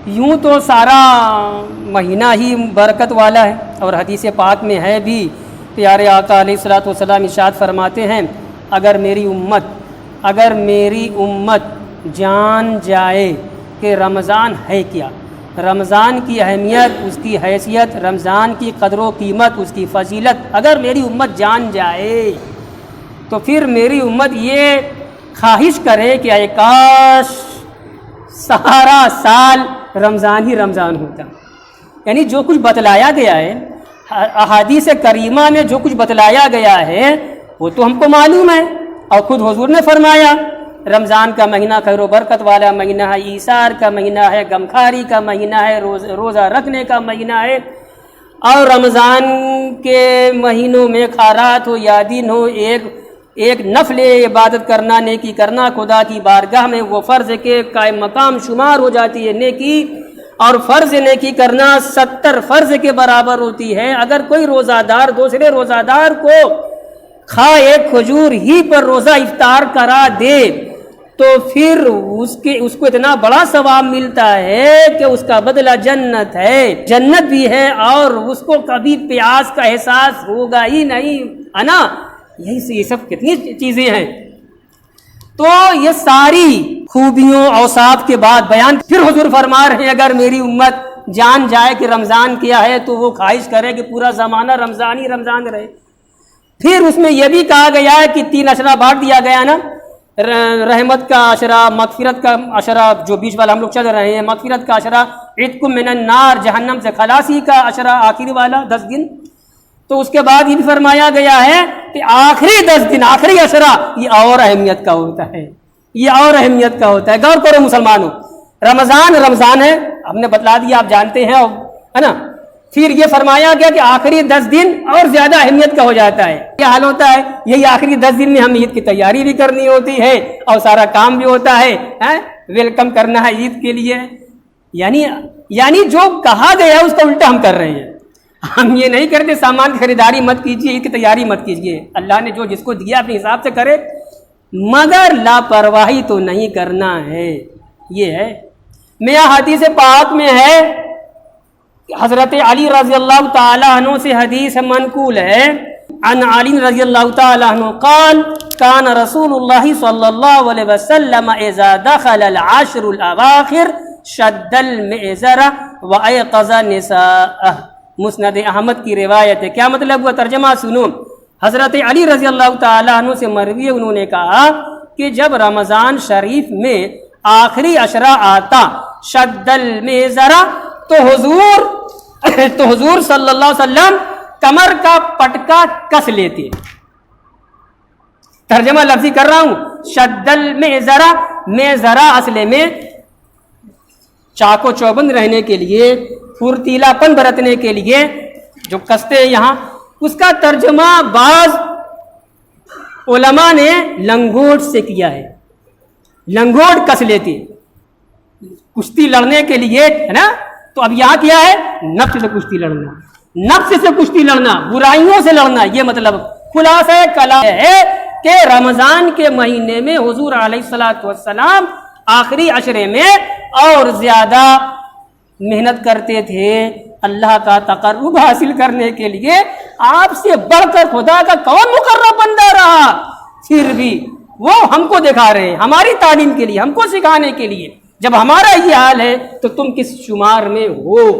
یوں تو سارا مہینہ ہی برکت والا ہے، اور حدیث پاک میں ہے بھی، پیارے آقا علیہ الصلوۃ والسلام ارشاد فرماتے ہیں اگر میری امت جان جائے کہ رمضان ہے کیا، رمضان کی اہمیت، اس کی حیثیت، رمضان کی قدر و قیمت، اس کی فضیلت اگر میری امت جان جائے تو پھر میری امت یہ خواہش کرے کہ اے کاش سارا سال رمضان ہی رمضان ہوتا۔ یعنی جو کچھ بتلایا گیا ہے احادیث کریمہ میں، جو کچھ بتلایا گیا ہے وہ تو ہم کو معلوم ہے، اور خود حضور نے فرمایا رمضان کا مہینہ خیر و برکت والا مہینہ ہے، ایثار کا مہینہ ہے، غمخواری کا مہینہ ہے، روزہ رکھنے کا مہینہ ہے، اور رمضان کے مہینوں میں خیرات ہو یا دین ہو، ایک نفل عبادت کرنا، نیکی کرنا خدا کی بارگاہ میں وہ فرض کے قائم مقام شمار ہو جاتی ہے نیکی، اور فرض نیکی کرنا 70 فرض کے برابر ہوتی ہے۔ اگر کوئی روزہ دار دوسرے روزہ دار کو ایک کھجور ہی پر روزہ افطار کرا دے تو پھر اس کو اتنا بڑا ثواب ملتا ہے کہ اس کا بدلہ جنت ہے، جنت بھی ہے، اور اس کو کبھی پیاس کا احساس ہوگا ہی نہیں، ہے نا؟ یہ سب کتنی چیزیں ہیں۔ تو یہ ساری خوبیوں اوصاف کے بعد بیان پھر حضور فرما رہے ہیں اگر میری امت جان جائے کہ رمضان کیا ہے تو وہ خواہش کرے کہ پورا زمانہ رمضان ہی رمضان رہے۔ پھر اس میں یہ بھی کہا گیا ہے کہ 3 عشرہ بانٹ دیا گیا نا، رحمت کا عشرہ، مغفرت کا عشرہ، جو بیچ والا ہم لوگ چل رہے ہیں، مغفرت کا عشرہ، عتق من النار، جہنم سے خلاصی کا عشرہ، آخری والا 10 دن۔ تو اس کے بعد یہ بھی فرمایا گیا ہے کہ آخری 10 دن، آخری عشرہ یہ اور اہمیت کا ہوتا ہے، یہ اور اہمیت کا ہوتا ہے۔ غور کرو مسلمانوں، رمضان ہے، ہم نے بتلا دیا، آپ جانتے ہیں، ہے نا؟ پھر یہ فرمایا گیا کہ آخری 10 دن اور زیادہ اہمیت کا ہو جاتا ہے۔ کیا حال ہوتا ہے؟ یہی آخری 10 دن میں ہم عید کی تیاری بھی کرنی ہوتی ہے اور سارا کام بھی ہوتا ہے، ویلکم کرنا ہے عید کے لیے۔ یعنی جو کہا گیا ہے اس کا الٹا ہم کر رہے ہیں۔ ہم یہ نہیں کرتے سامان کی خریداری مت کیجیے، عید کی تیاری مت کیجیے، اللہ نے جو جس کو دیا اپنے حساب سے کرے، مگر لاپرواہی تو نہیں کرنا ہے۔ یہ ہے میاں حدیث پاک میں ہے، حضرت علی رضی اللہ تعالی عنہ سے حدیث منقول ہے، عن علی رضی اللہ تعالی عنہ قال کان رسول اللہ صلی اللہ علیہ وسلم اذا دخل العشر الاواخر شد المئزر وایقظ نساءه، مسند احمد کی روایت ہے۔ کیا مطلب ہوا؟ ترجمہ سنو، حضرت علی رضی اللہ تعالی عنہ سے مروی ہے، انہوں نے کہا کہ جب رمضان شریف میں آخری عشرہ آتا، شد المئزر، تو حضور صلی اللہ علیہ وسلم کمر کا پٹکا کس لیتے۔ ترجمہ لفظی کر رہا ہوں، شد المئزر، میزرہ اصل میں چاقو چوبند رہنے کے لیے، پھرتیلا پن برتنے کے لیے جو کستے ہیں یہاں، اس کا ترجمہ بعض علماء نے لنگوٹ سے کیا ہے، لنگوٹ کس لیتے کشتی لڑنے کے لیے، ہے نا؟ تو اب یہاں کیا ہے؟ نفس سے کشتی لڑنا، نفس سے کشتی لڑنا، برائیوں سے لڑنا۔ یہ مطلب خلاصہ کلام ہے کہ رمضان کے مہینے میں حضور علیہ الصلوۃ والسلام آخری عشرے میں اور زیادہ محنت کرتے تھے اللہ کا تقرب حاصل کرنے کے لیے۔ آپ سے بڑھ کر خدا کا کون مقرب بندہ رہا؟ پھر بھی وہ ہم کو دکھا رہے ہیں، ہماری تعلیم کے لیے، ہم کو سکھانے کے لیے۔ جب ہمارا یہ حال ہے تو تم کس شمار میں ہو؟